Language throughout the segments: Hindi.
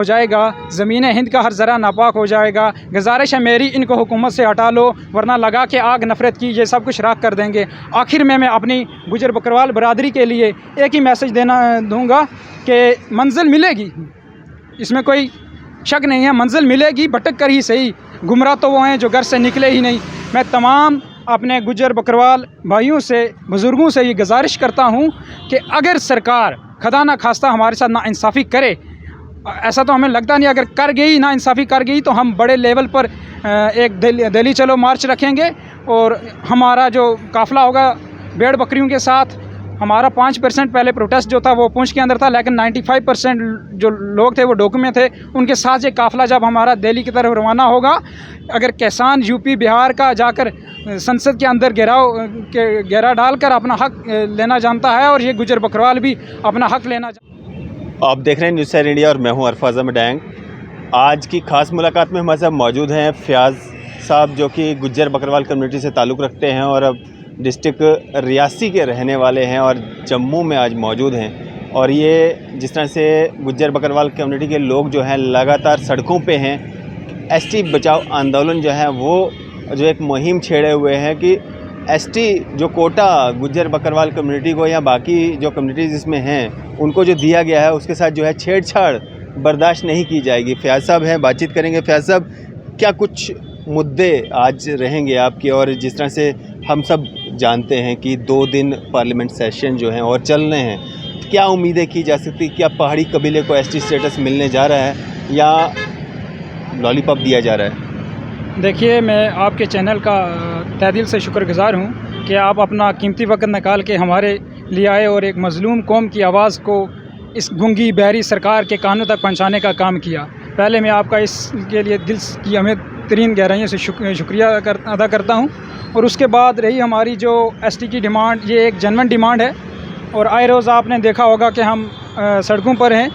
हो जाएगा, ज़मीन हिंद का हर ज़रा नापाक हो जाएगा। गुजारिश है मेरी, इनको हुकूमत से हटा लो, वरना लगा के आग नफ़रत की ये सब कुछ राख कर देंगे। आखिर में मैं अपनी गुजर बकरवाल बरादरी के लिए एक ही मैसेज दूँगा कि मंजिल मिलेगी, इसमें कोई शक नहीं है, मंजिल मिलेगी, भटक कर ही सही। गुमराह तो वो हैं जो घर से निकले ही नहीं। मैं तमाम अपने गुजर बकरवाल भाइयों से, बुज़ुर्गों से ये गुजारिश करता हूँ कि अगर सरकार खुदा ना खास्ता हमारे साथ नाइंसाफ़ी करे, ऐसा तो हमें लगता नहीं, अगर कर गई, नाइंसाफ़ी कर गई, तो हम बड़े लेवल पर एक दिल्ली चलो मार्च रखेंगे और हमारा जो काफ़िला होगा भेड़ बकरियों के साथ, हमारा 5% पहले प्रोटेस्ट जो था वो पूंछ के अंदर था, लेकिन 95% जो लोग थे वो डोकू में थे। उनके साथ ये काफ़िला जब हमारा दिल्ली की तरफ रवाना होगा, अगर किसान यूपी बिहार का जाकर संसद के अंदर घेरा डालकर अपना हक लेना जानता है, और ये गुजर बकरवाल भी अपना हक लेना। आप देख रहे हैं न्यूज़ सैर इंडिया और मैं हूं अरफाज अहमद डैंग। आज की ख़ास मुलाकात में हमारे साथ मौजूद हैं फ़याज़ साहब, जो कि गुज्जर बकरवाल कम्युनिटी से ताल्लुक़ रखते हैं और अब डिस्ट्रिक्ट रियासी के रहने वाले हैं और जम्मू में आज मौजूद हैं। और ये जिस तरह से गुज्जर बकरवाल कम्युनिटी के लोग जो हैं लगातार सड़कों पे हैं, एसटी बचाओ आंदोलन जो है वो जो एक मुहिम छेड़े हुए हैं कि एसटी जो कोटा गुज्जर बकरवाल कम्युनिटी को या बाकी जो कम्युनिटीज़ इसमें हैं उनको जो दिया गया है उसके साथ जो है छेड़छाड़ बर्दाश्त नहीं की जाएगी। फ़याज़ साहब हैं, बातचीत करेंगे। फ़याज़ साहब, क्या कुछ मुद्दे आज रहेंगे आपके? और जिस तरह से हम सब जानते हैं कि 2 दिन पार्लियामेंट सेशन जो हैं और चलने हैं, क्या उम्मीदें की जा सकती? क्या पहाड़ी कबीले को एसटी स्टेटस मिलने जा रहा है या लॉलीपॉप दिया जा रहा है? देखिए, मैं आपके चैनल का तहे दिल से शुक्रगुज़ार हूँ कि आप अपना कीमती वक्त निकाल के हमारे लिए आए और एक मज़लूम कौम की आवाज़ को इस गूंगी बहरी सरकार के कानों तक पहुँचाने का काम किया। पहले मैं आपका इसके लिए दिल की हमें तरीन गहराइयों से शुक्रिया अदा करता हूँ। और उसके बाद रही हमारी जो एसटी की डिमांड, ये एक जेन्युइन डिमांड है और आए रोज़ आपने देखा होगा कि हम सड़कों पर हैं।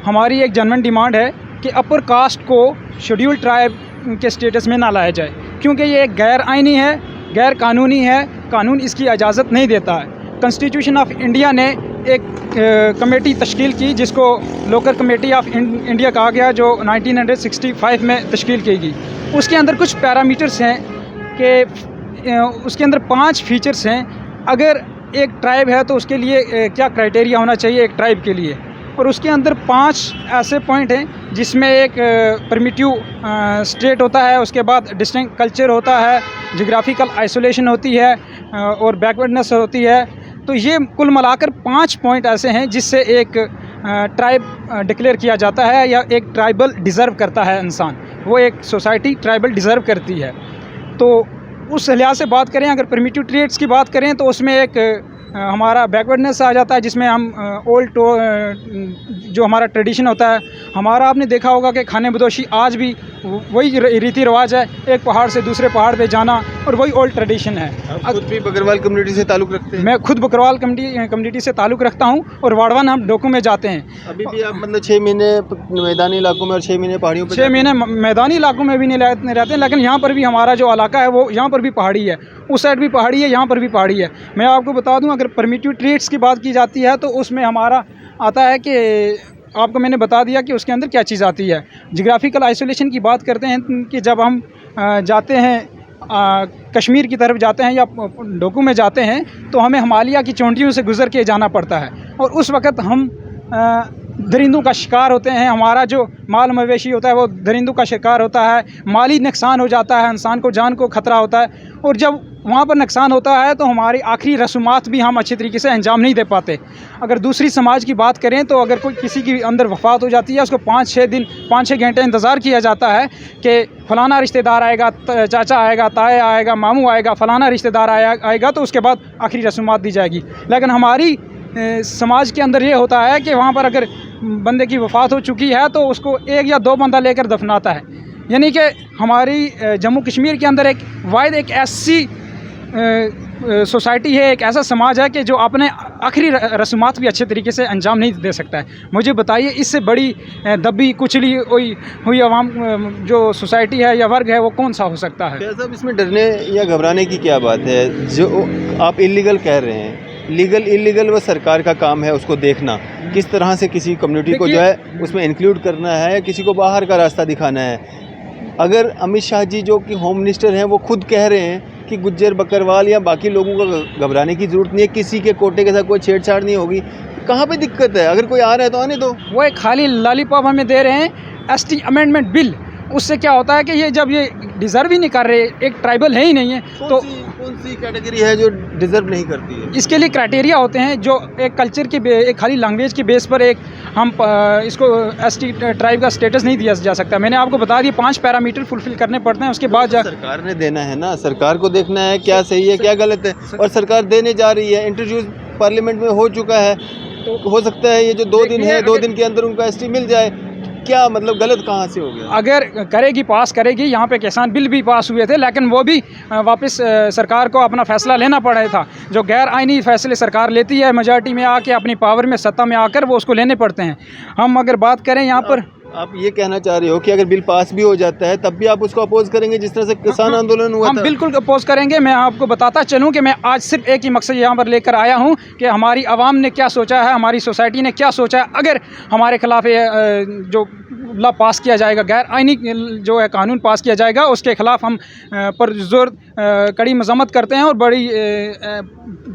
हमारी एक जेन्युइन डिमांड है कि अपर कास्ट को शेड्यूल ट्राइब के स्टेटस में ना लाया जाए, क्योंकि ये एक गैर आइनी है, गैर कानूनी है, कानून इसकी इजाज़त नहीं देता है। कॉन्स्टिट्यूशन ऑफ इंडिया ने एक कमेटी तश्कील की जिसको लोकल कमेटी ऑफ इंडिया कहा गया, जो 1965 में तश्कील की गई। उसके अंदर कुछ पैरामीटर्स हैं कि उसके अंदर 5 फीचर्स हैं। अगर एक ट्राइब है तो उसके लिए क्या क्राइटेरिया होना चाहिए एक ट्राइब के लिए, और उसके अंदर 5 ऐसे पॉइंट हैं जिसमें एक परमिटिव स्टेट होता है, उसके बाद डिस्टिंक्ट कल्चर होता है, जियोग्राफिकल आइसोलेशन होती है और बैकवर्डनेस होती है। तो ये कुल मिलाकर 5 पॉइंट ऐसे हैं जिससे एक ट्राइब डिक्लेयर किया जाता है या एक ट्राइबल डिज़र्व करता है इंसान, वो एक सोसाइटी ट्राइबल डिज़र्व करती है। तो उस लिहाज से बात करें, अगर परमिटिव ट्रेड्स की बात करें तो उसमें एक हमारा बैकवर्डनेस आ जाता है, जिसमें हम ओल्ड जो हमारा ट्रेडिशन होता है हमारा, आपने देखा होगा कि खाने बदोशी आज भी वही रीति रिवाज है, एक पहाड़ से दूसरे पहाड़ पे जाना, और वही ओल्ड ट्रेडिशन है। आप खुद भी बकरवाल कम्युनिटी से ताल्लुक़ रखते हैं? मैं खुद बकरवाल कम्युनिटी से ताल्लुक़ रखता हूँ और वाड़वान हम डोकू में जाते हैं। अभी भी आप मतलब 6 महीने मैदानी इलाकों में और 6 महीने पहाड़ियों पर? 6 महीने मैदानी इलाकों में भी नहीं रहते हैं, लेकिन यहाँ पर भी हमारा जो इलाका है वो यहाँ पर भी पहाड़ी है, उस साइड भी पहाड़ी है, यहाँ पर भी पहाड़ी है। मैं आपको बता दूँ, अगर परमिटिव ट्रेड्स की बात की जाती है तो उसमें हमारा आता है कि आपको मैंने बता दिया कि उसके अंदर क्या चीज़ आती है। जियोग्राफिकल आइसोलेशन की बात करते हैं कि जब हम जाते हैं कश्मीर की तरफ जाते हैं या डोकू में जाते हैं तो हमें हिमालय की चोटियों से गुज़र के जाना पड़ता है, और उस वक़्त हम दरिंदों का शिकार होते हैं। हमारा जो माल मवेशी होता है वो दरिंदों का शिकार होता है, माली नुकसान हो जाता है, इंसान को जान को ख़तरा होता है। और जब वहाँ पर नुकसान होता है तो हमारी आखिरी रसूमात भी हम अच्छे तरीके से अंजाम नहीं दे पाते। अगर दूसरी समाज की बात करें तो अगर कोई किसी की अंदर वफ़ात हो जाती है, उसको 5-6 घंटे इंतज़ार किया जाता है कि फ़लाना रिश्तेदार आएगा, चाचा आएगा, ताया आएगा, मामू आएगा, फ़लाना रिश्तेदार आएगा, तो उसके बाद आखिरी रसूमात दी जाएगी। लेकिन हमारी समाज के अंदर ये होता है कि वहाँ पर अगर बंदे की वफ़ात हो चुकी है तो उसको 1 या 2 बंदा लेकर दफनाता है। यानी कि हमारी जम्मू कश्मीर के अंदर एक ऐसी सोसाइटी है, एक ऐसा समाज है कि जो अपने आखिरी रस्मात भी अच्छे तरीके से अंजाम नहीं दे सकता है। मुझे बताइए, इससे बड़ी दबी कुचली हुई आवाम जो सोसाइटी है या वर्ग है वो कौन सा हो सकता है? क्या साहब, इसमें डरने या घबराने की क्या बात है? जो आप इलीगल कह रहे हैं, लीगल इलीगल वो सरकार का काम है उसको देखना, किस तरह से किसी कम्युनिटी को जो है उसमें इंक्लूड करना है, किसी को बाहर का रास्ता दिखाना है। अगर अमित शाह जी जो कि होम मिनिस्टर हैं वो खुद कह रहे हैं कि गुज्जर बकरवाल या बाकी लोगों को घबराने की ज़रूरत नहीं है, किसी के कोटे के साथ कोई छेड़छाड़ नहीं होगी, कहाँ पे दिक्कत है? अगर कोई आ रहा है तो आने दो। वो एक खाली लॉलीपॉप हमें दे रहे हैं एसटी अमेंडमेंट बिल। उससे क्या होता है कि ये जब ये डिज़र्व ही नहीं कर रहे, एक ट्राइबल है ही नहीं है, तो कौन सी कैटेगरी है जो डिज़र्व नहीं करती है? इसके लिए क्राइटेरिया होते हैं जो एक कल्चर के एक खाली लैंग्वेज के बेस पर एक हम इसको एसटी ट्राइब का स्टेटस नहीं दिया जा सकता। मैंने आपको बता दिया 5 पैरामीटर फुलफिल करने पड़ते हैं, उसके बाद सरकार ने देना है ना, सरकार को देखना है क्या सही है क्या गलत है, और सरकार देने जा रही है। इंट्रोड्यूस पार्लियामेंट में हो चुका है, तो हो सकता है ये जो 2 दिन है 2 दिन के अंदर उनको एसटी मिल जाए। क्या मतलब गलत कहाँ से हो गया? अगर करेगी पास करेगी, यहाँ पे किसान बिल भी पास हुए थे, लेकिन वो भी वापस सरकार को अपना फैसला लेना पड़ा था। जो गैर आइनी फैसले सरकार लेती है मेजॉरिटी में आके, अपनी पावर में सत्ता में आकर, वो उसको लेने पड़ते हैं। हम अगर बात करें यहाँ पर, आप ये कहना चाह रहे हो कि अगर बिल पास भी हो जाता है तब भी आप उसको अपोज करेंगे, जिस तरह से किसान आंदोलन हुआ था? हम बिल्कुल अपोज करेंगे। मैं आपको बताता चलूं कि मैं आज सिर्फ एक ही मकसद यहाँ पर लेकर आया हूँ कि हमारी आवाम ने क्या सोचा है, हमारी सोसाइटी ने क्या सोचा है। अगर हमारे खिलाफ जो लॉ पास किया जाएगा, गैर आइनी जो है कानून पास किया जाएगा, उसके खिलाफ हम पुरजोर कड़ी मजम्मत करते हैं और बड़ी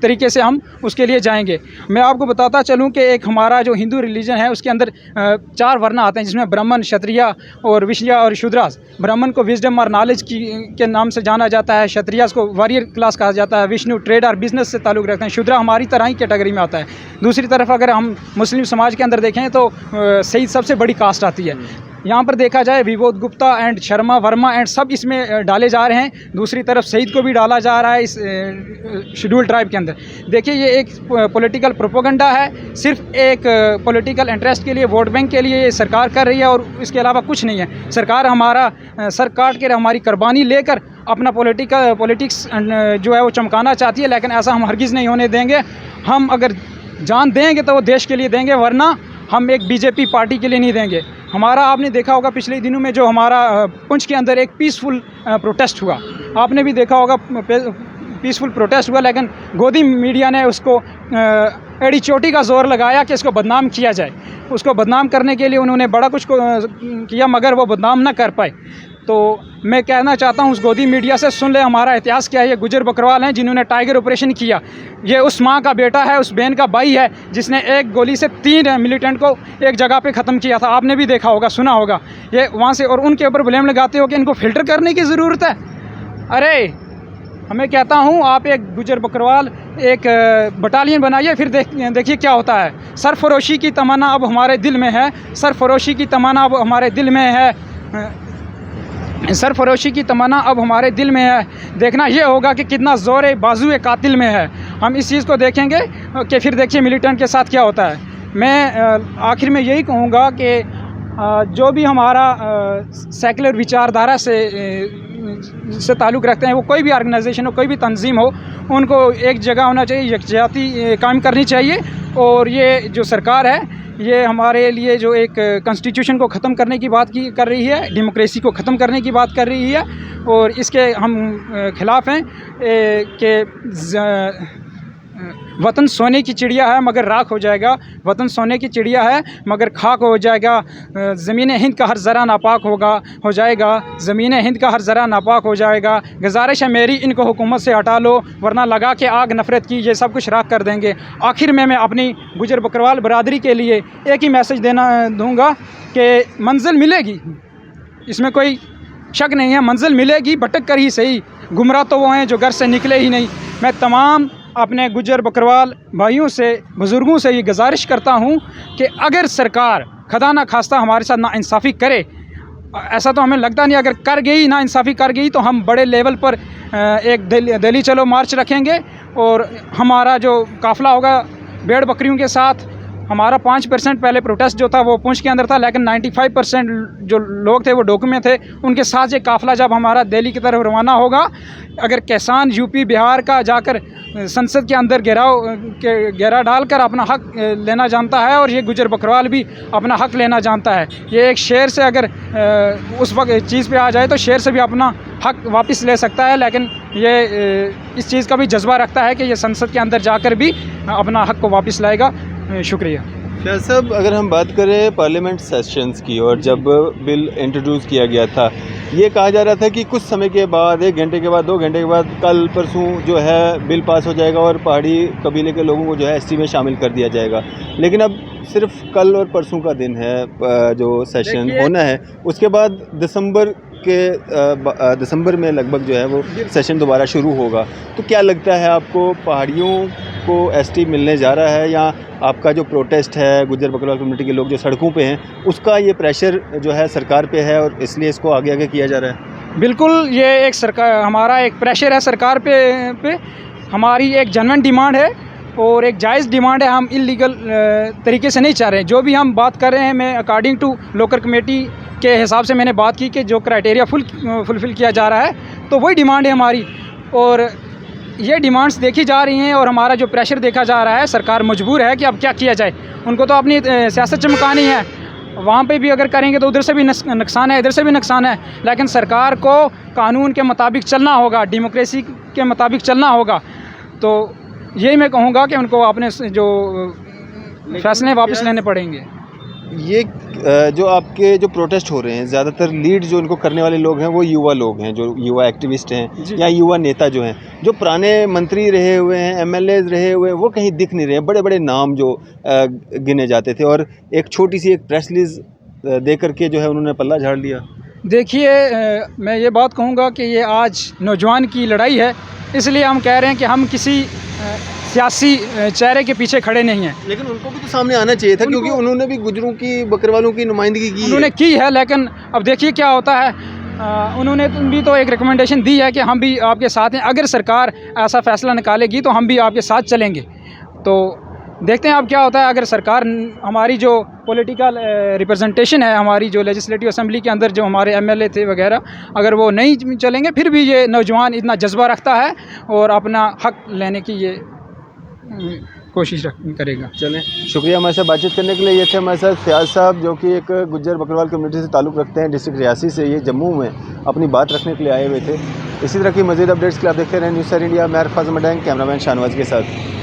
तरीके से हम उसके लिए जाएंगे। मैं आपको बताता चलूं कि एक हमारा जो हिंदू रिलीजन है उसके अंदर 4 वर्ण आते हैं, जिसमें ब्राह्मण, क्षत्रिय और वैश्य और शूद्रास। ब्राह्मण को विजडम और नॉलेज के नाम से जाना जाता है, क्षत्रिय को वॉरियर क्लास कहा जाता है, विष्णु ट्रेड और बिजनेस से ताल्लुक़ रखते हैं, शूद्रा हमारी तरह ही कैटेगरी में आता है। दूसरी तरफ अगर हम मुस्लिम समाज के अंदर देखें तो सईद सबसे बड़ी कास्ट आती है। यहाँ पर देखा जाए विबोध गुप्ता एंड शर्मा वर्मा एंड सब इसमें डाले जा रहे हैं। दूसरी तरफ सईद को भी डाला जा रहा है इस शेड्यूल ट्राइब के अंदर। देखिए ये एक पॉलिटिकल प्रोपोगंडा है, सिर्फ एक पॉलिटिकल इंटरेस्ट के लिए, वोट बैंक के लिए ये सरकार कर रही है और इसके अलावा कुछ नहीं है। सरकार हमारा सर काट के हमारी कुर्बानी लेकर अपना पॉलिटिक्स जो है वो चमकाना चाहती है, लेकिन ऐसा हम हरगिज़ नहीं होने देंगे। हम अगर जान देंगे तो वो देश के लिए देंगे, वरना हम एक बीजेपी पार्टी के लिए नहीं देंगे। हमारा आपने देखा होगा पिछले दिनों में जो हमारा पुंछ के अंदर एक पीसफुल प्रोटेस्ट हुआ, आपने भी देखा होगा पीसफुल प्रोटेस्ट हुआ, लेकिन गोदी मीडिया ने उसको एड़ी चोटी का जोर लगाया कि इसको बदनाम किया जाए। उसको बदनाम करने के लिए उन्होंने बड़ा कुछ किया, मगर वो बदनाम ना कर पाए। तो मैं कहना चाहता हूँ उस गोदी मीडिया से, सुन ले हमारा इतिहास क्या है। ये गुज्जर बकरवाल हैं जिन्होंने टाइगर ऑपरेशन किया। ये उस माँ का बेटा है, उस बहन का भाई है, जिसने एक गोली से 3 मिलिटेंट को एक जगह पे ख़त्म किया था। आपने भी देखा होगा, सुना होगा। ये वहाँ से और उनके ऊपर ब्लेम लगाते हो कि इनको फ़िल्टर करने की ज़रूरत है। अरे हमें कहता हूँ, आप एक गुज्जर बकरवाल एक बटालियन बनाइए, फिर देखिए क्या होता है। सरफरोशी की तमन्ना अब हमारे दिल में है, सरफरोशी की तमन्ना अब हमारे दिल में है, सरफरोशी की तमन्ना अब हमारे दिल में है। देखना ये होगा कि कितना ज़ोर बाजुए कातिल में है। हम इस चीज़ को देखेंगे कि फिर देखिए मिलिटेंट के साथ क्या होता है। मैं आखिर में यही कहूँगा कि जो भी हमारा सेकुलर विचारधारा से ताल्लुक़ रखते हैं, वो कोई भी ऑर्गेनाइजेशन हो, कोई भी तंजीम हो, उनको एक जगह होना चाहिए, यकजहती कायम करनी चाहिए। और ये जो सरकार है, ये हमारे लिए जो एक कॉन्स्टिट्यूशन को ख़त्म करने की बात कर रही है, डेमोक्रेसी को ख़त्म करने की बात कर रही है, और इसके हम ख़िलाफ़ हैं कि वतन सोने की चिड़िया है मगर राख हो जाएगा, वतन सोने की चिड़िया है मगर खाक हो जाएगा, ज़मीन हिंद का हर ज़रा नापाक हो जाएगा, ज़मीन हिंद का हर ज़रा नापाक हो जाएगा। गुजारिश है मेरी, इनको हुकूमत से हटा लो, वरना लगा के आग नफ़रत की ये सब कुछ राख कर देंगे। आखिर में मैं अपनी गुज्जर बकरवाल बरादरी के लिए एक ही मैसेज दूँगा कि मंजिल मिलेगी, इसमें कोई शक नहीं है, मंजिल मिलेगी, भटक कर ही सही। गुमराह तो वो हैं जो घर से निकले ही नहीं। मैं तमाम अपने गुज्जर बकरवाल भाइयों से, बुज़ुर्गों से ये गुजारिश करता हूँ कि अगर सरकार खुदा ना खास्ता हमारे साथ नाइंसाफ़ी करे, ऐसा तो हमें लगता नहीं, अगर कर गई, नाइंसाफ़ी कर गई, तो हम बड़े लेवल पर एक दिल्ली चलो मार्च रखेंगे और हमारा जो काफ़िला होगा भेड़ बकरियों के साथ। हमारा 5% पहले प्रोटेस्ट जो था वो पुंछ के अंदर था, लेकिन 95% जो लोग थे वो डोकू में थे। उनके साथ ये काफ़िला जब हमारा दिल्ली की तरफ रवाना होगा, अगर किसान यूपी बिहार का जाकर संसद के अंदर घेरा डालकर अपना हक लेना जानता है, और ये गुज्जर बकरवाल भी अपना हक लेना जानता है। ये एक शेर से अगर उस वक्त चीज़ पे आ जाए तो शेर से भी अपना हक वापस ले सकता है, लेकिन ये इस चीज़ का भी जज्बा रखता है कि ये संसद के अंदर जाकर भी अपना हक को वापस लाएगा। शुक्रिया। शाह साहब, अगर हम बात करें पार्लियामेंट सेशंस की, और जब बिल इंट्रोड्यूस किया गया था, ये कहा जा रहा था कि कुछ समय के बाद, 1 घंटे के बाद, 2 घंटे के बाद, कल परसों जो है बिल पास हो जाएगा और पहाड़ी कबीले के लोगों को जो है एसटी में शामिल कर दिया जाएगा। लेकिन अब सिर्फ कल और परसों का दिन है जो सेशन होना है, उसके बाद दिसंबर में लगभग जो है वो सेशन दोबारा शुरू होगा। तो क्या लगता है आपको, पहाड़ियों को एसटी मिलने जा रहा है, या आपका जो प्रोटेस्ट है गुज्जर बकरवाल कम्युनिटी के लोग जो सड़कों पे हैं, उसका ये प्रेशर जो है सरकार पे है और इसलिए इसको आगे आगे किया जा रहा है? बिल्कुल, ये एक सरकार, हमारा एक प्रेशर है सरकार पे। हमारी एक जेन्युइन डिमांड है और एक जायज़ डिमांड है। हम इलीगल तरीके से नहीं चाह रहे हैं। जो भी हम बात कर रहे हैं, मैं अकॉर्डिंग टू लोकल कमेटी के हिसाब से मैंने बात की कि जो क्राइटेरिया फुलफ़िल किया जा रहा है, तो वही डिमांड है हमारी। और ये डिमांड्स देखी जा रही हैं और हमारा जो प्रेशर देखा जा रहा है, सरकार मजबूर है कि अब क्या किया जाए। उनको तो अपनी सियासत चमकानी है, वहाँ पे भी अगर करेंगे तो उधर से भी नुकसान है, इधर से भी नुकसान है। लेकिन सरकार को कानून के मुताबिक चलना होगा, डेमोक्रेसी के मुताबिक चलना होगा। तो यही मैं कहूँगा कि उनको अपने जो फैसले वापस लेने पड़ेंगे। ये जो आपके जो प्रोटेस्ट हो रहे हैं, ज़्यादातर लीड जो इनको करने वाले लोग हैं वो युवा लोग हैं, जो युवा एक्टिविस्ट हैं या युवा नेता जो हैं। जो पुराने मंत्री रहे हुए हैं, एमएलएज रहे हुए हैं, वो कहीं दिख नहीं रहे। बड़े बड़े नाम जो गिने जाते थे, और एक छोटी सी एक प्रेस रिलीज दे करके जो है उन्होंने पल्ला झाड़ लिया। देखिए, मैं ये बात कहूँगा कि ये आज नौजवान की लड़ाई है, इसलिए हम कह रहे हैं कि हम किसी सियासी चेहरे के पीछे खड़े नहीं हैं। लेकिन उनको भी तो सामने आना चाहिए था, क्योंकि उन्होंने भी गुजरों की, बकरवालों की नुमाइंदगी की उन्होंने की है। लेकिन अब देखिए क्या होता है। उन्होंने भी तो एक रिकमेंडेशन दी है कि हम भी आपके साथ हैं, अगर सरकार ऐसा फैसला निकालेगी तो हम भी आपके साथ चलेंगे। तो देखते हैं अब क्या होता है। अगर सरकार, हमारी जो पॉलिटिकल रिप्रेजेंटेशन है, हमारी जो लेजिस्लेटिव असेंबली के अंदर जो हमारे एमएलए थे वगैरह, अगर वो नहीं चलेंगे, फिर भी ये नौजवान इतना जज्बा रखता है और अपना हक लेने की ये कोशिश करेगा। चलें, शुक्रिया हमारे साथ बातचीत करने के लिए। ये थे हमारे साथ फयाज साहब, जो कि एक गुज्जर बकरवाल कम्युनिटी से ताल्लुक़ रखते हैं, डिस्ट्रिक्ट रियासी से। ये जम्मू में अपनी बात रखने के लिए आए हुए थे। इसी तरह की मज़ीद अपडेट्स के लिए आप देखते रहें न्यूज़ इंडिया। मैं अरफाज मडैंग, कैमरामैन शाहनवाज के साथ।